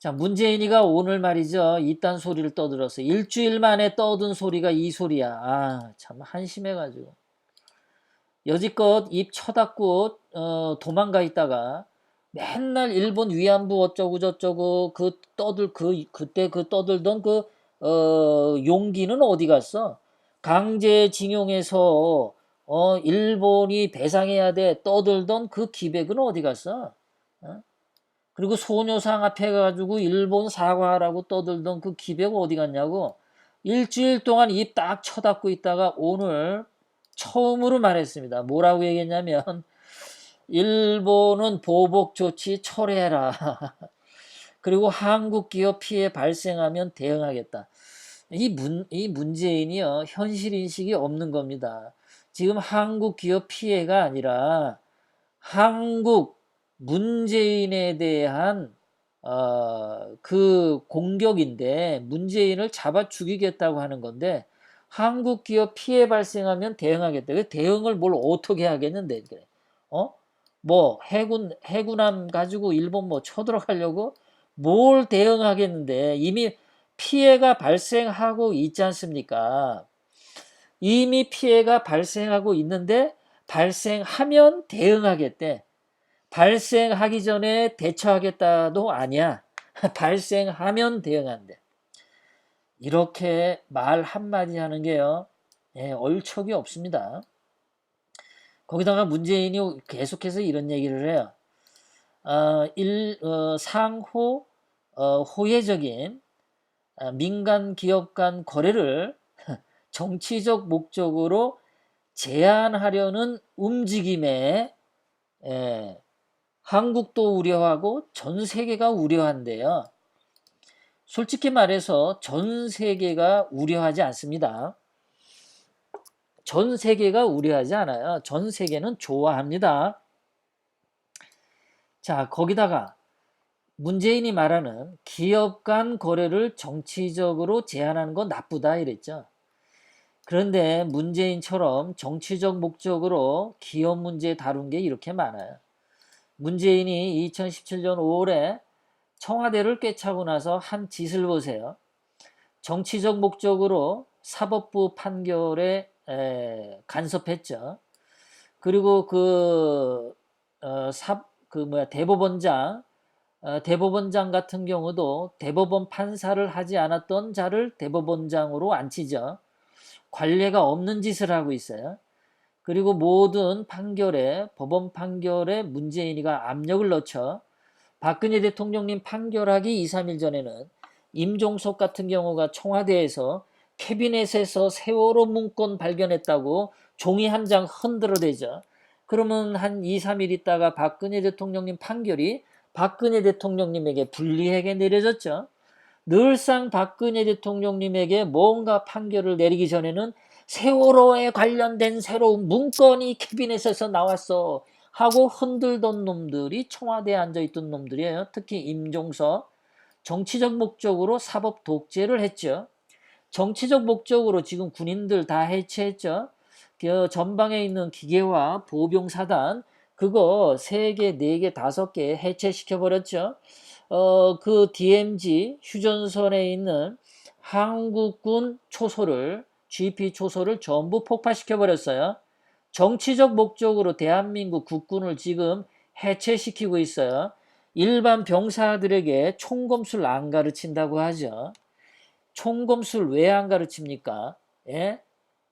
자, 문재인이가 오늘 말이죠. 이딴 소리를 떠들었어. 일주일 만에 떠든 소리가 이 소리야. 아, 참 한심해가지고. 여지껏 입 쳐닫고 도망가 있다가 맨날 일본 위안부 어쩌고 저쩌고 그때 그 떠들던 용기는 어디 갔어? 강제징용해서 일본이 배상해야 돼 떠들던 그 기백은 어디 갔어? 어? 그리고 소녀상 앞에 가지고 일본 사과하라고 떠들던 그 기백 어디 갔냐고. 일주일 동안 입 딱 쳐닫고 있다가 오늘 처음으로 말했습니다. 뭐라고 얘기했냐면 일본은 보복 조치 철회해라. 그리고 한국 기업 피해 발생하면 대응하겠다. 이 문재인이요, 현실 인식이 없는 겁니다. 지금 한국 기업 피해가 아니라 한국 문재인에 대한 그 공격인데, 문재인을 잡아 죽이겠다고 하는 건데, 한국 기업 피해 발생하면 대응하겠다. 그 대응을 뭘 어떻게 하겠는데, 그래. 어? 뭐 해군함 가지고 일본 뭐 쳐들어가려고 뭘 대응하겠는데, 이미 피해가 발생하고 있지 않습니까? 이미 피해가 발생하고 있는데 발생하면 대응하겠대. 발생하기 전에 대처하겠다도 아니야. 발생하면 대응한대. 이렇게 말 한마디 하는 게요, 예, 얼척이 없습니다. 거기다가 문재인이 계속해서 이런 얘기를 해요. 상호 호혜적인 민간 기업 간 거래를 정치적 목적으로 제한하려는 움직임에, 예, 한국도 우려하고 전 세계가 우려한대요. 솔직히 말해서 전 세계가 우려하지 않습니다. 전 세계가 우려하지 않아요. 전 세계는 좋아합니다. 자, 거기다가 문재인이 말하는 기업 간 거래를 정치적으로 제한하는 건 나쁘다 이랬죠. 그런데 문재인처럼 정치적 목적으로 기업 문제 다룬 게 이렇게 많아요. 문재인이 2017년 5월에 청와대를 꿰차고 나서 한 짓을 보세요. 정치적 목적으로 사법부 판결에 간섭했죠. 그리고 대법원장 같은 경우도 대법원 판사를 하지 않았던 자를 대법원장으로 앉히죠. 관례가 없는 짓을 하고 있어요. 그리고 모든 법원 판결에 문재인이가 압력을 넣죠. 박근혜 대통령님 판결하기 2, 3일 전에는 임종석 같은 경우가 청와대에서 캐비넷에서 세월호 문건 발견했다고 종이 한 장 흔들어대죠. 그러면 한 2, 3일 있다가 박근혜 대통령님 판결이 박근혜 대통령님에게 불리하게 내려졌죠. 늘상 박근혜 대통령님에게 뭔가 판결을 내리기 전에는 세월호에 관련된 새로운 문건이 캐비넷에서 나왔어 하고 흔들던 놈들이 청와대에 앉아있던 놈들이에요. 특히 임종석. 정치적 목적으로 사법 독재를 했죠. 정치적 목적으로 지금 군인들 다 해체했죠. 그 전방에 있는 기계화 보병사단 그거 3개, 4개, 5개 해체시켜버렸죠. 그 DMZ 휴전선에 있는 한국군 초소를, GP 초소를 전부 폭파시켜버렸어요. 정치적 목적으로 대한민국 국군을 지금 해체시키고 있어요. 일반 병사들에게 총검술 안 가르친다고 하죠. 총검술 왜 안 가르칩니까? 예?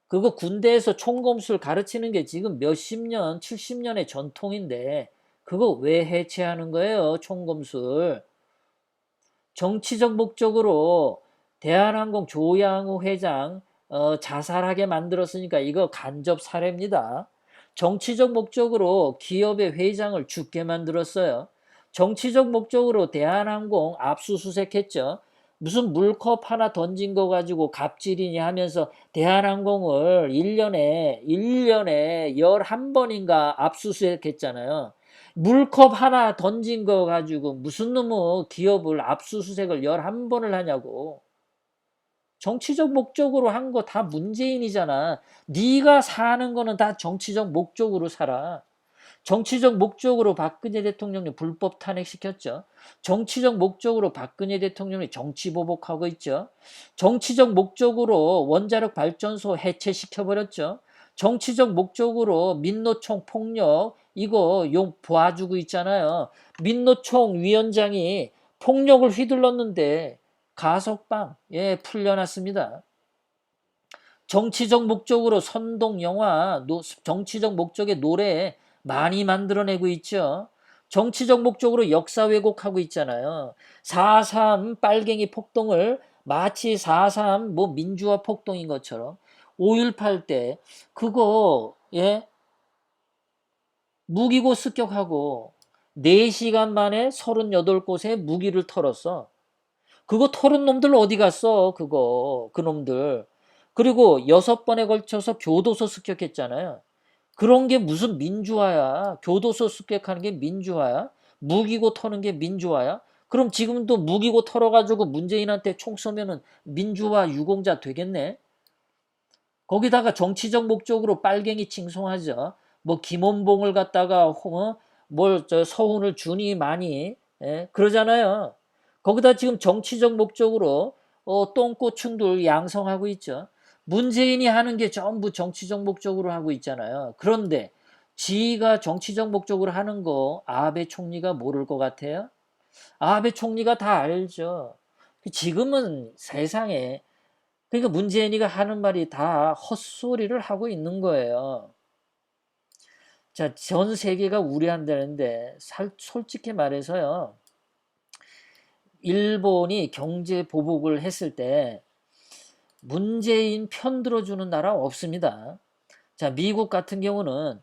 그거 군대에서 총검술 가르치는 게 지금 몇십 년, 70년의 전통인데 그거 왜 해체하는 거예요? 총검술. 정치적 목적으로 대한항공 조양호 회장 자살하게 만들었으니까 이거 간접 살해입니다. 정치적 목적으로 기업의 회장을 죽게 만들었어요. 정치적 목적으로 대한항공 압수수색했죠. 무슨 물컵 하나 던진 거 가지고 갑질이니 하면서 대한항공을 1년에 11번인가 압수수색했잖아요. 물컵 하나 던진 거 가지고 무슨 놈의 기업을 압수수색을 11번을 하냐고. 정치적 목적으로 한 거 다 문재인이잖아. 네가 사는 거는 다 정치적 목적으로 살아. 정치적 목적으로 박근혜 대통령이 불법 탄핵시켰죠. 정치적 목적으로 박근혜 대통령이 정치보복하고 있죠. 정치적 목적으로 원자력 발전소 해체시켜버렸죠. 정치적 목적으로 민노총 폭력 이거 용 봐주고 있잖아요. 민노총 위원장이 폭력을 휘둘렀는데 가석방 풀려났습니다. 정치적 목적으로 선동 영화, 정치적 목적의 노래 많이 만들어내고 있죠. 정치적 목적으로 역사 왜곡하고 있잖아요. 4.3 빨갱이 폭동을 마치 4.3 뭐 민주화 폭동인 것처럼 5.18 때 그거 무기고 습격하고 4시간 만에 38곳에 무기를 털었어. 그거 털은 놈들 어디 갔어? 그 놈들. 그리고 6번에 걸쳐서 교도소 습격했잖아요. 그런 게 무슨 민주화야? 교도소 습격하는 게 민주화야? 무기고 터는 게 민주화야? 그럼 지금도 무기고 털어가지고 문재인한테 총 쏘면은 민주화 유공자 되겠네? 거기다가 정치적 목적으로 빨갱이 칭송하죠. 뭐 김원봉을 갖다가 서훈을 주니 많이 그러잖아요. 거기다 지금 정치적 목적으로 똥꼬충들 양성하고 있죠. 문재인이 하는 게 전부 정치적 목적으로 하고 있잖아요. 그런데 지가 정치적 목적으로 하는 거 아베 총리가 모를 것 같아요? 아베 총리가 다 알죠. 지금은 세상에 그러니까 문재인이가 하는 말이 다 헛소리를 하고 있는 거예요. 자, 전 세계가 우려한다는데 솔직히 말해서요. 일본이 경제 보복을 했을 때 문재인 편 들어주는 나라 없습니다. 자, 미국 같은 경우는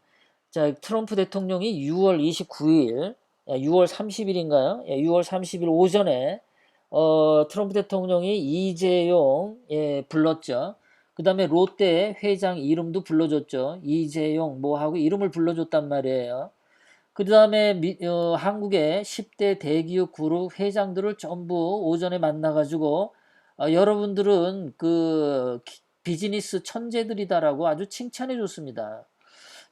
자, 트럼프 대통령이 6월 29일, 6월 30일인가요? 6월 30일 오전에 트럼프 대통령이 이재용 불렀죠. 그 다음에 롯데 회장 이름도 불러줬죠. 이재용 뭐 하고 이름을 불러줬단 말이에요. 그 다음에 한국의 10대 대기업 그룹 회장들을 전부 오전에 만나가지고 여러분들은 그 비즈니스 천재들이다라고 아주 칭찬해 줬습니다.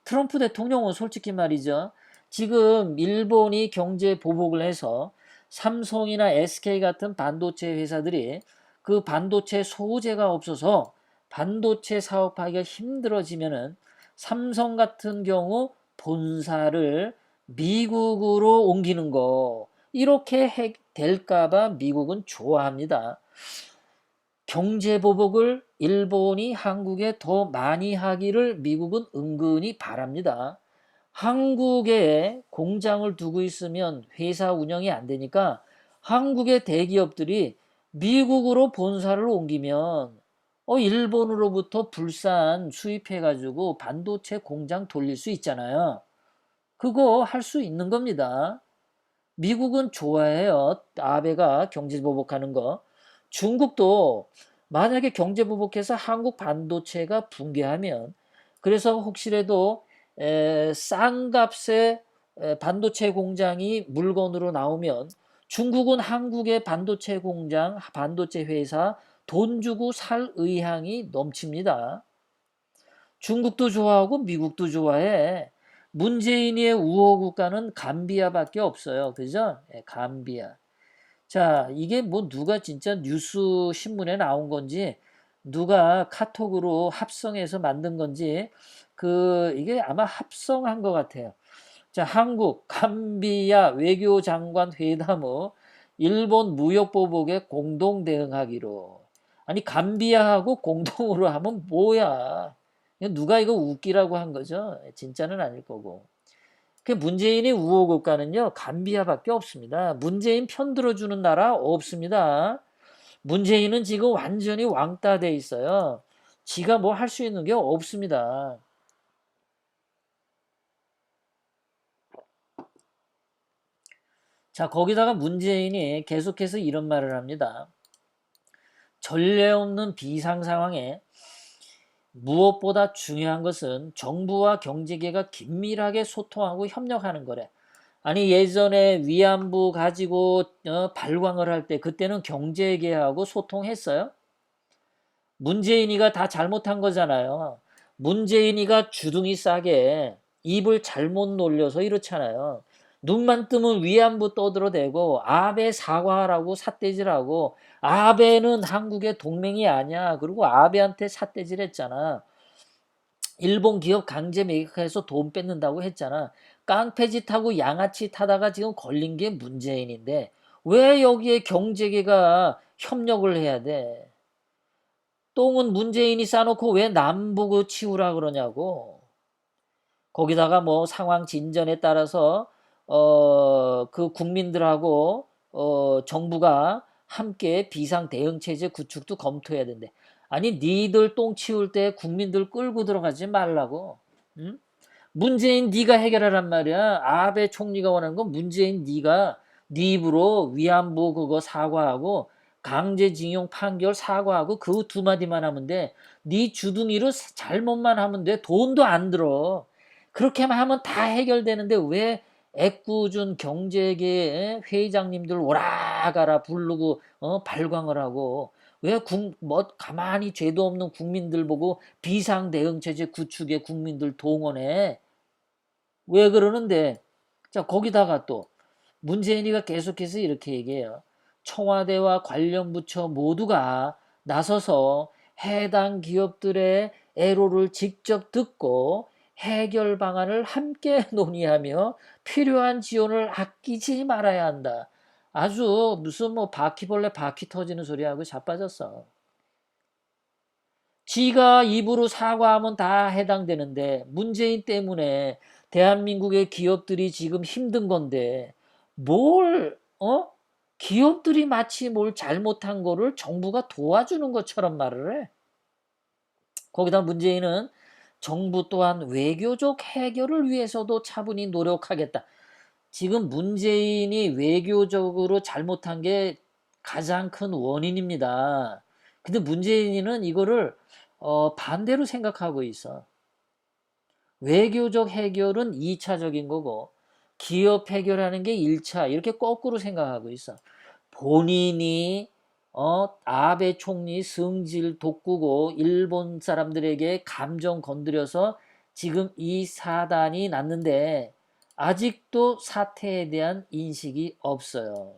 트럼프 대통령은 솔직히 말이죠. 지금 일본이 경제 보복을 해서 삼성이나 SK 같은 반도체 회사들이 그 반도체 소재가 없어서 반도체 사업하기가 힘들어지면은 삼성 같은 경우 본사를 미국으로 옮기는 거 이렇게 될까봐 미국은 좋아합니다. 경제보복을 일본이 한국에 더 많이 하기를 미국은 은근히 바랍니다. 한국에 공장을 두고 있으면 회사 운영이 안 되니까 한국의 대기업들이 미국으로 본사를 옮기면 일본으로부터 불산 수입해가지고 반도체 공장 돌릴 수 있잖아요. 그거 할 수 있는 겁니다. 미국은 좋아해요. 아베가 경제보복하는 거. 중국도 만약에 경제보복해서 한국 반도체가 붕괴하면 그래서 혹시라도 싼 값에 반도체 공장이 물건으로 나오면 중국은 한국의 반도체 공장, 반도체 회사 돈 주고 살 의향이 넘칩니다. 중국도 좋아하고 미국도 좋아해. 문재인의 우호 국가는 감비아밖에 없어요. 그죠? 감비아. 자, 이게 뭐 누가 진짜 뉴스 신문에 나온 건지 누가 카톡으로 합성해서 만든 건지 이게 아마 합성한 것 같아요. 자, 한국 감비아 외교장관 회담 후 일본 무역 보복에 공동 대응하기로. 아니 감비아하고 공동으로 하면 뭐야? 누가 이거 웃기라고 한 거죠? 진짜는 아닐 거고. 그 문재인의 우호 국가는요 감비아밖에 없습니다. 문재인 편 들어주는 나라 없습니다. 문재인은 지금 완전히 왕따 돼 있어요. 지가 뭐 할 수 있는 게 없습니다. 자, 거기다가 문재인이 계속해서 이런 말을 합니다. 전례 없는 비상 상황에 무엇보다 중요한 것은 정부와 경제계가 긴밀하게 소통하고 협력하는 거래. 아니 예전에 위안부 가지고 발광을 할 때 그때는 경제계하고 소통했어요? 문재인이가 다 잘못한 거잖아요. 문재인이가 주둥이 싸게 입을 잘못 놀려서 이렇잖아요. 눈만 뜨면 위안부 떠들어대고 아베 사과하라고 삿대질하고 아베는 한국의 동맹이 아니야. 그리고 아베한테 삿대질했잖아. 일본 기업 강제 매각해서 돈 뺏는다고 했잖아. 깡패짓하고 양아치 타다가 지금 걸린 게 문재인인데 왜 여기에 경제계가 협력을 해야 돼? 똥은 문재인이 싸놓고 왜 남보고 치우라 그러냐고. 거기다가 뭐 상황 진전에 따라서 그 국민들하고 정부가 함께 비상 대응 체제 구축도 검토해야 된대. 아니 니들 똥 치울 때 국민들 끌고 들어가지 말라고. 응? 문재인 네가 해결하란 말이야. 아베 총리가 원하는 건 문재인 네가 네 입으로 위안부 그거 사과하고 강제징용 판결 사과하고 그 두 마디만 하면 돼. 네 주둥이로 잘못만 하면 돼. 돈도 안 들어. 그렇게만 하면 다 해결되는데 왜 애꿎은 경제계 회장님들 오라가라 부르고 발광을 하고 왜 뭐 가만히 죄도 없는 국민들 보고 비상대응체제 구축에 국민들 동원해? 왜 그러는데? 자, 거기다가 또 문재인이가 계속해서 이렇게 얘기해요. 청와대와 관련 부처 모두가 나서서 해당 기업들의 애로를 직접 듣고 해결 방안을 함께 논의하며 필요한 지원을 아끼지 말아야 한다. 아주 무슨 뭐 바퀴벌레 바퀴 터지는 소리하고 자빠졌어. 지가 입으로 사과하면 다 해당되는데 문재인 때문에 대한민국의 기업들이 지금 힘든 건데 뭘 기업들이 마치 뭘 잘못한 거를 정부가 도와주는 것처럼 말을 해. 거기다 문재인은 정부 또한 외교적 해결을 위해서도 차분히 노력하겠다. 지금 문재인이 외교적으로 잘못한 게 가장 큰 원인입니다. 근데 문재인은 이거를 반대로 생각하고 있어. 외교적 해결은 2차적인 거고 기업 해결하는 게 1차 이렇게 거꾸로 생각하고 있어. 본인이 아베 총리 성질 돋구고 일본 사람들에게 감정 건드려서 지금 이 사단이 났는데 아직도 사태에 대한 인식이 없어요.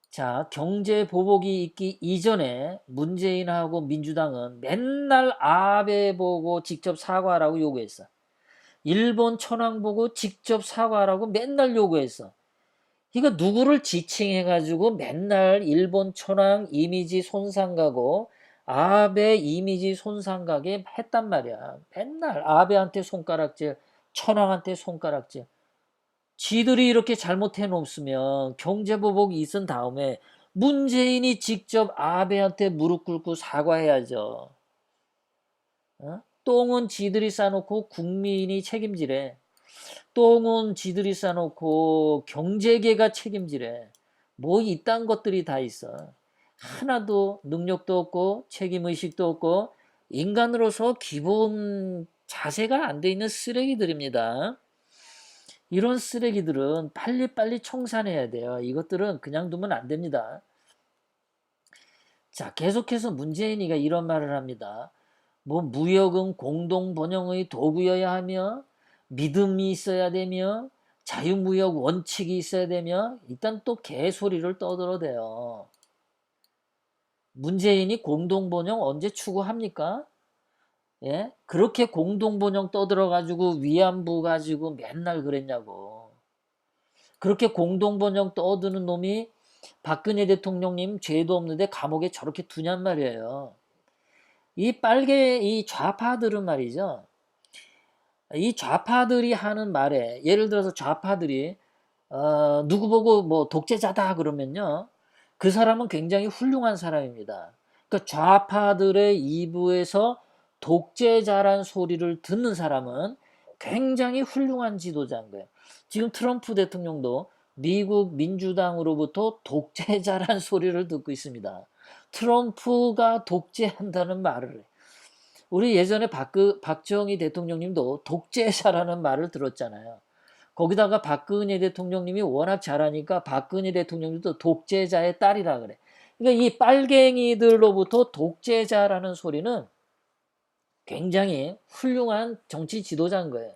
자, 경제 보복이 있기 이전에 문재인하고 민주당은 맨날 아베 보고 직접 사과하라고 요구했어. 일본 천황 보고 직접 사과하라고 맨날 요구했어. 이거 누구를 지칭해가지고 맨날 일본 천황 이미지 손상가고 아베 이미지 손상가게 했단 말이야. 맨날 아베한테 손가락질, 천황한테 손가락질. 지들이 이렇게 잘못해 놓으면 경제보복이 있은 다음에 문재인이 직접 아베한테 무릎 꿇고 사과해야죠. 똥은 지들이 싸놓고 국민이 책임지래. 똥은 지들이 싸놓고 경제계가 책임지래. 뭐 이딴 것들이 다 있어. 하나도 능력도 없고 책임의식도 없고 인간으로서 기본 자세가 안 돼 있는 쓰레기들입니다. 이런 쓰레기들은 빨리빨리 청산해야 돼요. 이것들은 그냥 두면 안 됩니다. 자, 계속해서 문재인이가 이런 말을 합니다. 뭐 무역은 공동 번영의 도구여야 하며 믿음이 있어야 되며 자유무역 원칙이 있어야 되며 일단 또 개소리를 떠들어대요. 문재인이 공동 번영 언제 추구합니까? 예? 그렇게 공동 번영 떠들어 가지고 위안부 가지고 맨날 그랬냐고. 그렇게 공동 번영 떠드는 놈이 박근혜 대통령님 죄도 없는데 감옥에 저렇게 두냔 말이에요. 이 좌파들은 말이죠. 이 좌파들이 하는 말에 예를 들어서 좌파들이 누구 보고 뭐 독재자다 그러면요. 그 사람은 굉장히 훌륭한 사람입니다. 그러니까 좌파들의 입에서 독재자란 소리를 듣는 사람은 굉장히 훌륭한 지도자인 거예요. 지금 트럼프 대통령도 미국 민주당으로부터 독재자란 소리를 듣고 있습니다. 트럼프가 독재한다는 말을 해. 우리 예전에 박정희 대통령님도 독재자라는 말을 들었잖아요. 거기다가 박근혜 대통령님이 워낙 잘하니까 박근혜 대통령님도 독재자의 딸이라 그래. 그러니까 이 빨갱이들로부터 독재자라는 소리는 굉장히 훌륭한 정치 지도자인 거예요.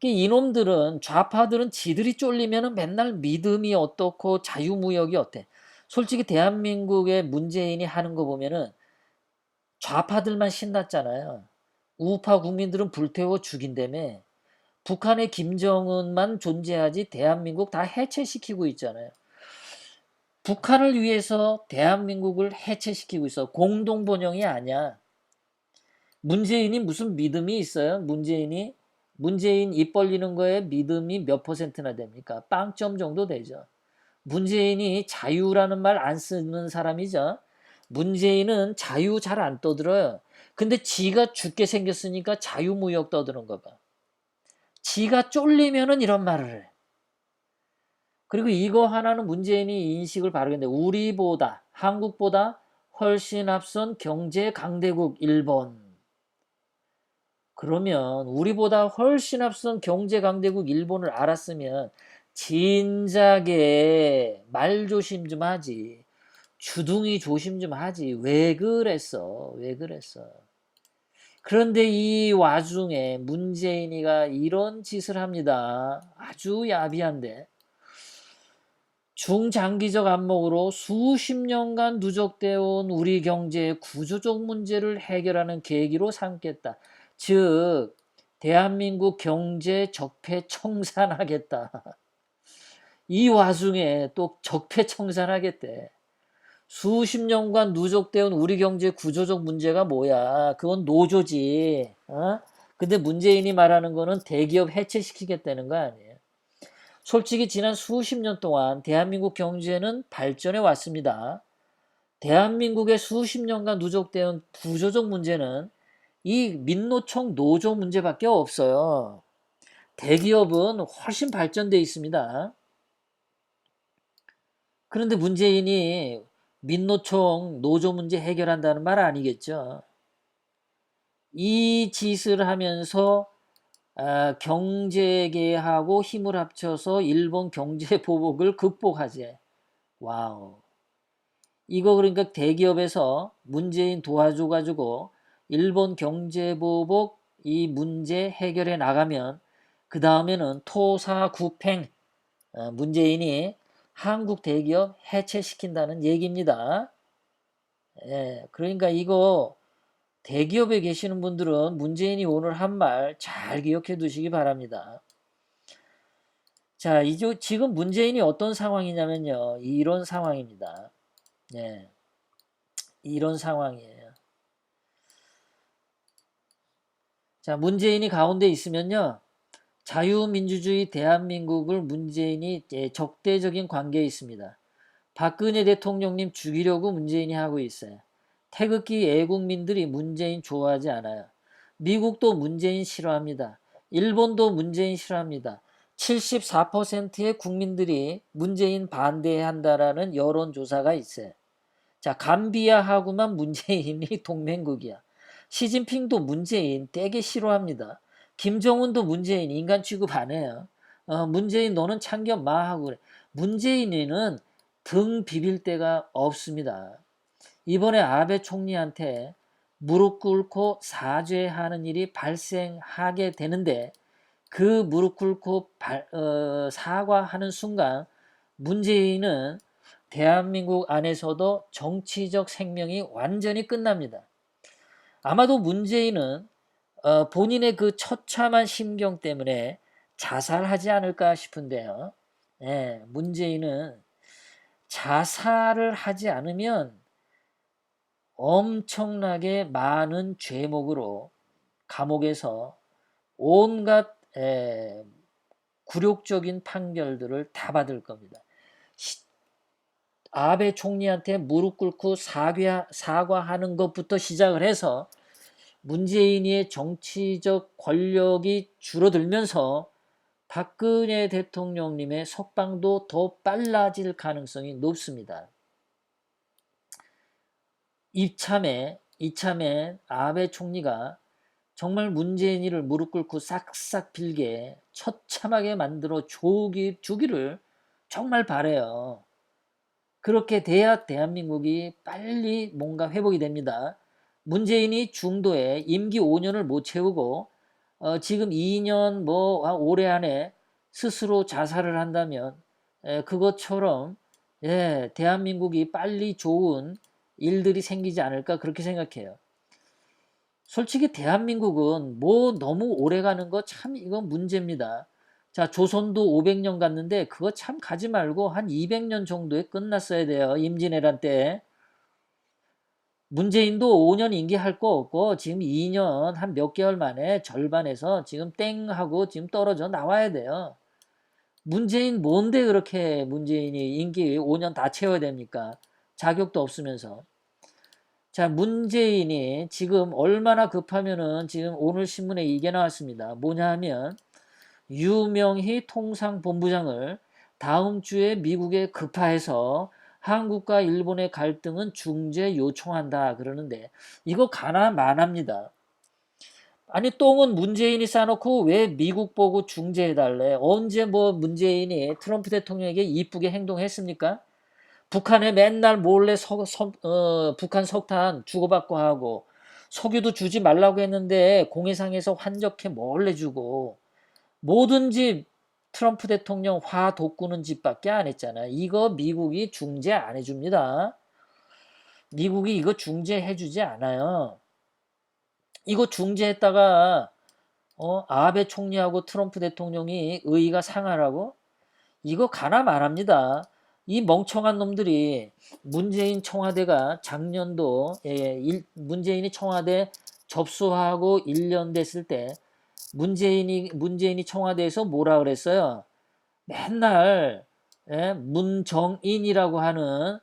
이놈들은, 좌파들은 지들이 쫄리면 맨날 믿음이 어떻고 자유무역이 어때. 솔직히 대한민국의 문재인이 하는 거 보면은 좌파들만 신났잖아요. 우파 국민들은 불태워 죽인다며. 북한의 김정은만 존재하지 대한민국 다 해체시키고 있잖아요. 북한을 위해서 대한민국을 해체시키고 있어. 공동번영이 아니야. 문재인이 무슨 믿음이 있어요? 문재인 입 벌리는 거에 믿음이 몇 퍼센트나 됩니까? 빵점 정도 되죠. 문재인이 자유라는 말 안 쓰는 사람이죠. 문재인은 자유 잘 안 떠들어요. 근데 지가 죽게 생겼으니까 자유무역 떠드는 거 봐. 지가 쫄리면은 이런 말을 해. 그리고 이거 하나는 문재인이 인식을 바르게 했는데, 우리보다, 한국보다 훨씬 앞선 경제 강대국 일본. 그러면 우리보다 훨씬 앞선 경제 강대국 일본을 알았으면 진작에 말 조심 좀 하지. 주둥이 조심 좀 하지. 왜 그랬어? 왜 그랬어? 그런데 이 와중에 문재인이가 이런 짓을 합니다. 아주 야비한데. 중장기적 안목으로 수십 년간 누적되어 온 우리 경제의 구조적 문제를 해결하는 계기로 삼겠다. 즉, 대한민국 경제 적폐 청산하겠다. 이 와중에 또 적폐 청산하겠대. 수십 년간 누적되어 온 우리 경제 구조적 문제가 뭐야? 그건 노조지. 어? 근데 문재인이 말하는 거는 대기업 해체시키겠다는 거 아니에요. 솔직히 지난 수십 년 동안 대한민국 경제는 발전해 왔습니다. 대한민국의 수십 년간 누적된 구조적 문제는 이 민노총 노조 문제밖에 없어요. 대기업은 훨씬 발전돼 있습니다. 그런데 문재인이 민노총 노조 문제 해결한다는 말 아니겠죠. 이 짓을 하면서 경제계하고 힘을 합쳐서 일본 경제 보복을 극복하지. 와우. 이거 그러니까 대기업에서 문재인 도와줘가지고 일본 경제 보복 이 문제 해결해 나가면, 그 다음에는 토사구팽, 문재인이 한국 대기업 해체시킨다는 얘기입니다. 예, 그러니까 이거 대기업에 계시는 분들은 문재인이 오늘 한 말 잘 기억해 두시기 바랍니다. 자, 지금 문재인이 어떤 상황이냐면요. 이런 상황입니다. 예, 이런 상황이에요. 자, 문재인이 가운데 있으면요. 자유민주주의 대한민국을 문재인이 적대적인 관계에 있습니다. 박근혜 대통령님 죽이려고 문재인이 하고 있어요. 태극기 애국민들이 문재인 좋아하지 않아요. 미국도 문재인 싫어합니다. 일본도 문재인 싫어합니다. 74%의 국민들이 문재인 반대한다라는 여론조사가 있어요. 자, 감비아하고만 문재인이 동맹국이야. 시진핑도 문재인 되게 싫어합니다. 김정은도 문재인 인간 취급 안 해요. 문재인 너는 참견 마 하고 그래. 문재인이는 등 비빌 데가 없습니다. 이번에 아베 총리한테 무릎 꿇고 사죄하는 일이 발생하게 되는데, 그 무릎 꿇고 사과하는 순간 문재인은 대한민국 안에서도 정치적 생명이 완전히 끝납니다. 아마도 문재인은 본인의 그 처참한 심경 때문에 자살하지 않을까 싶은데요. 예, 문재인은 자살을 하지 않으면 엄청나게 많은 죄목으로 감옥에서 온갖 굴욕적인 판결들을 다 받을 겁니다. 아베 총리한테 무릎 꿇고 사과하는 것부터 시작을 해서 문재인의 정치적 권력이 줄어들면서 박근혜 대통령님의 석방도 더 빨라질 가능성이 높습니다. 이참에 아베 총리가 정말 문재인이를 무릎 꿇고 싹싹 빌게 처참하게 만들어 주기를 정말 바래요. 그렇게 돼야 대한민국이 빨리 뭔가 회복이 됩니다. 문재인이 중도에 임기 5년을 못 채우고 지금 2년 올해 안에 스스로 자살을 한다면 그것처럼 대한민국이 빨리 좋은 일들이 생기지 않을까 그렇게 생각해요. 솔직히 대한민국은 너무 오래 가는 거 참 이건 문제입니다. 자, 조선도 500년 갔는데 그거 참 가지 말고 한 200년 정도에 끝났어야 돼요. 임진왜란 때. 문재인도 5년 임기할 거 없고 지금 2년 한 몇 개월 만에 절반에서 지금 땡 하고 지금 떨어져 나와야 돼요. 문재인 뭔데 그렇게 문재인이 임기 5년 다 채워야 됩니까? 자격도 없으면서. 자, 문재인이 지금 얼마나 급하면은 지금 오늘 신문에 이게 나왔습니다. 뭐냐 하면 유명희 통상본부장을 다음 주에 미국에 급파해서 한국과 일본의 갈등은 중재 요청한다 그러는데 이거 가나마나입니다. 아니 똥은 문재인이 싸놓고 왜 미국 보고 중재해달래? 언제 문재인이 트럼프 대통령에게 이쁘게 행동했습니까? 북한에 맨날 몰래 북한 석탄 주고받고 하고 석유도 주지 말라고 했는데 공해상에서 환적해 몰래 주고 뭐든지 트럼프 대통령 화 돋구는 짓밖에 안 했잖아. 이거 미국이 중재 안 해줍니다. 미국이 이거 중재해주지 않아요. 이거 중재했다가 아베 총리하고 트럼프 대통령이 의의가 상하라고? 이거 가나 말합니다. 이 멍청한 놈들이 문재인 청와대가 작년도 문재인이 청와대 접수하고 1년 됐을 때 문재인이 청와대에서 뭐라 그랬어요? 맨날 문정인이라고 하는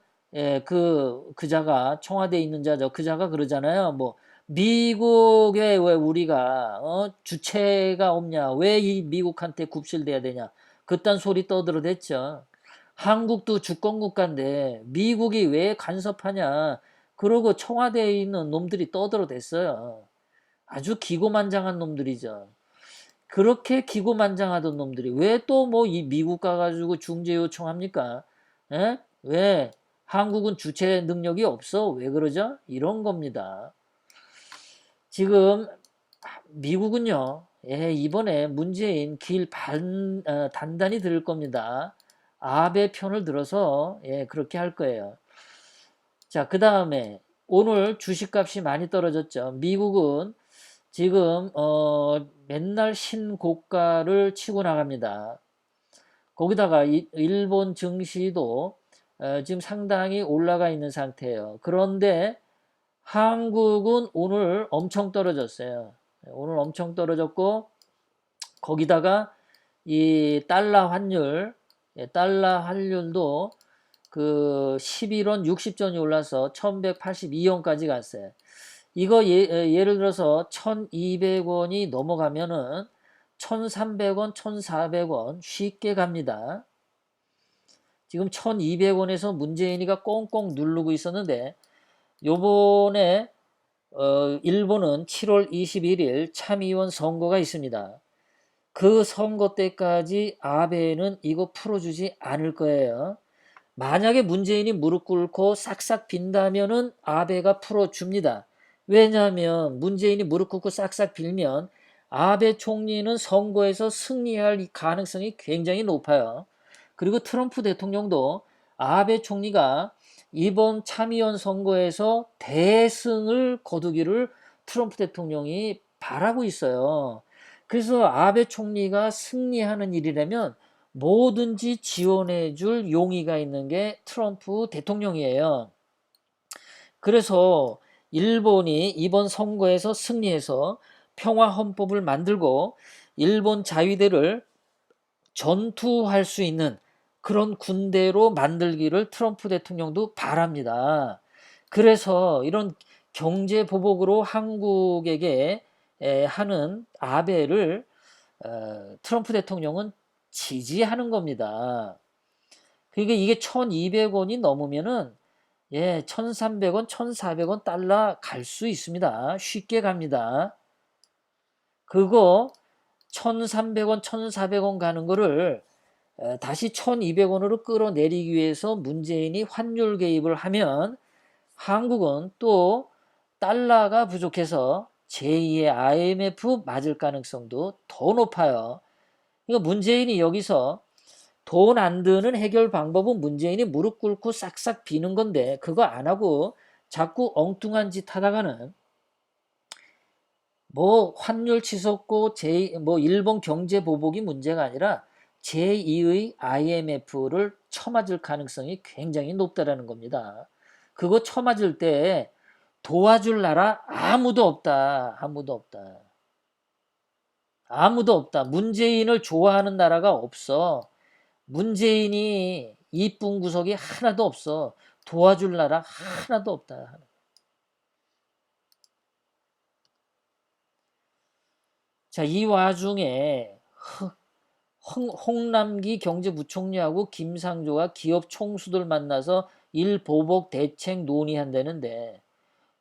그자가 청와대에 있는 자죠. 그자가 그러잖아요. 미국에 왜 우리가 주체가 없냐? 왜 이 미국한테 굽실대야 되냐? 그딴 소리 떠들어댔죠. 한국도 주권 국가인데 미국이 왜 간섭하냐? 그러고 청와대에 있는 놈들이 떠들어댔어요. 아주 기고만장한 놈들이죠. 그렇게 기고만장하던 놈들이 왜 또 이 미국 가가지고 중재 요청합니까? 왜 한국은 주체 능력이 없어? 왜 그러죠? 이런 겁니다. 지금 미국은요, 이번에 문재인 단단히 들을 겁니다. 아베 편을 들어서 그렇게 할 거예요. 자, 그 다음에 오늘 주식값이 많이 떨어졌죠. 미국은 지금 맨날 신고가를 치고 나갑니다. 거기다가 일본 증시도 지금 상당히 올라가 있는 상태예요. 그런데 한국은 오늘 엄청 떨어졌어요. 오늘 엄청 떨어졌고 거기다가 이 달러 환율도 그 11원 60전이 올라서 1182원까지 갔어요. 이거 예를 들어서 1200원이 넘어가면은 1300원, 1400원 쉽게 갑니다. 지금 1200원에서 문재인이가 꽁꽁 누르고 있었는데 요번에 일본은 7월 21일 참의원 선거가 있습니다. 그 선거 때까지 아베는 이거 풀어주지 않을 거예요. 만약에 문재인이 무릎 꿇고 싹싹 빈다면은 아베가 풀어줍니다. 왜냐하면 문재인이 무릎 꿇고 싹싹 빌면 아베 총리는 선거에서 승리할 가능성이 굉장히 높아요. 그리고 트럼프 대통령도 아베 총리가 이번 참의원 선거에서 대승을 거두기를 트럼프 대통령이 바라고 있어요. 그래서 아베 총리가 승리하는 일이라면 뭐든지 지원해 줄 용의가 있는 게 트럼프 대통령이에요. 그래서 일본이 이번 선거에서 승리해서 평화헌법을 만들고 일본 자위대를 전투할 수 있는 그런 군대로 만들기를 트럼프 대통령도 바랍니다. 그래서 이런 경제 보복으로 한국에게 하는 아베를 트럼프 대통령은 지지하는 겁니다. 그러니까 이게 1200원이 넘으면은 1300원, 1400원 달러 갈 수 있습니다. 쉽게 갑니다. 그거 1300원, 1400원 가는 거를 다시 1200원으로 끌어내리기 위해서 문재인이 환율 개입을 하면 한국은 또 달러가 부족해서 제2의 IMF 맞을 가능성도 더 높아요. 그러니까 문재인이 여기서 돈 안 드는 해결 방법은 문재인이 무릎 꿇고 싹싹 비는 건데 그거 안 하고 자꾸 엉뚱한 짓 하다가는 뭐 환율 치솟고 뭐 일본 경제 보복이 문제가 아니라 제2의 IMF를 쳐맞을 가능성이 굉장히 높다라는 겁니다. 그거 쳐맞을 때 도와줄 나라 아무도 없다. 아무도 없다. 아무도 없다. 문재인을 좋아하는 나라가 없어. 문재인이 이쁜 구석이 하나도 없어. 도와줄 나라 하나도 없다. 자, 이 와중에 홍남기 경제부총리하고 김상조가 기업 총수들 만나서 일보복 대책 논의한다는데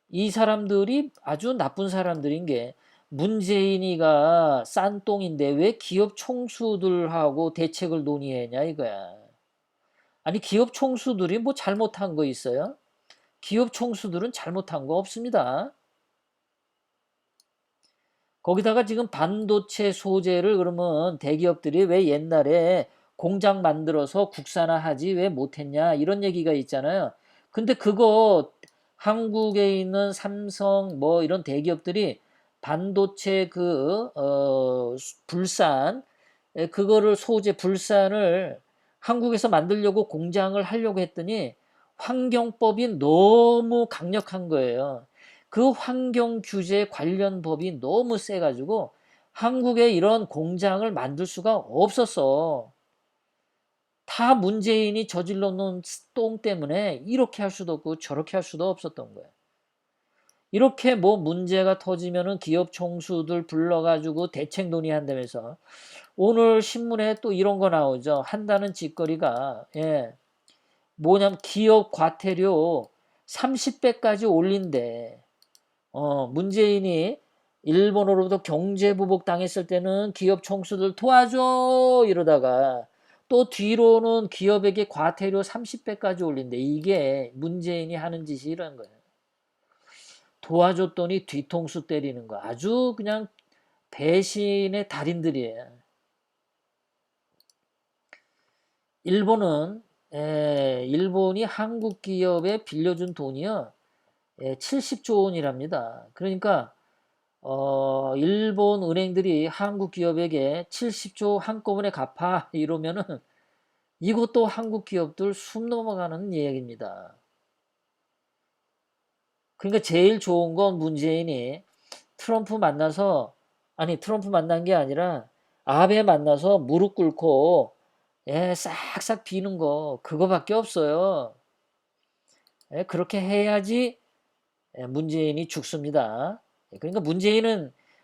이 사람들이 아주 나쁜 사람들인 게 문재인이가 싼똥인데 왜 기업 총수들하고 대책을 논의했냐 이거야. 아니 기업 총수들이 뭐 잘못한 거 있어요? 기업 총수들은 잘못한 거 없습니다. 거기다가 지금 반도체 소재를 그러면 대기업들이 왜 옛날에 공장 만들어서 국산화하지 왜 못했냐 이런 얘기가 있잖아요. 근데 그거 한국에 있는 삼성 뭐 이런 대기업들이 반도체 불산 그거를 소재 불산을 한국에서 만들려고 공장을 하려고 했더니 환경법이 너무 강력한 거예요. 그 환경 규제 관련 법이 너무 세가지고 한국에 이런 공장을 만들 수가 없었어. 다 문재인이 저질러 놓은 똥 때문에 이렇게 할 수도 없고 저렇게 할 수도 없었던 거예요. 이렇게 뭐 문제가 터지면은 기업 총수들 불러가지고 대책 논의한다면서 오늘 신문에 또 이런 거 나오죠. 한다는 짓거리가 뭐냐면 기업 과태료 30배까지 올린대. 문재인이 일본으로부터 경제보복 당했을 때는 기업 총수들 도와줘 이러다가 또 뒤로는 기업에게 과태료 30배까지 올린대. 이게 문재인이 하는 짓이 이런 거예요. 도와줬더니 뒤통수 때리는 거. 아주 그냥 배신의 달인들이에요. 일본은 일본이 한국 기업에 빌려준 돈이요 70조 원이랍니다. 그러니까 일본 은행들이 한국 기업에게 70조 한꺼번에 갚아 이러면은 이것도 한국 기업들 숨 넘어가는 얘기입니다. 그러니까 제일 좋은 건 문재인이 트럼프 만나서 아니 트럼프 만난 게 아니라 아베 만나서 무릎 꿇고 싹싹 비는 거 그거밖에 없어요. 그렇게 해야지 문재인이 죽습니다. 그러니까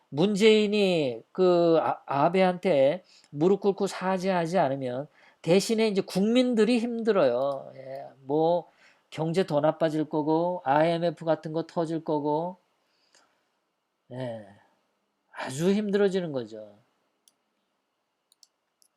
문재인이 그 아베한테 무릎 꿇고 사죄하지 않으면 대신에 이제 국민들이 힘들어요. 뭐 경제 더 나빠질 거고 IMF 같은 거 터질 거고 아주 힘들어지는 거죠.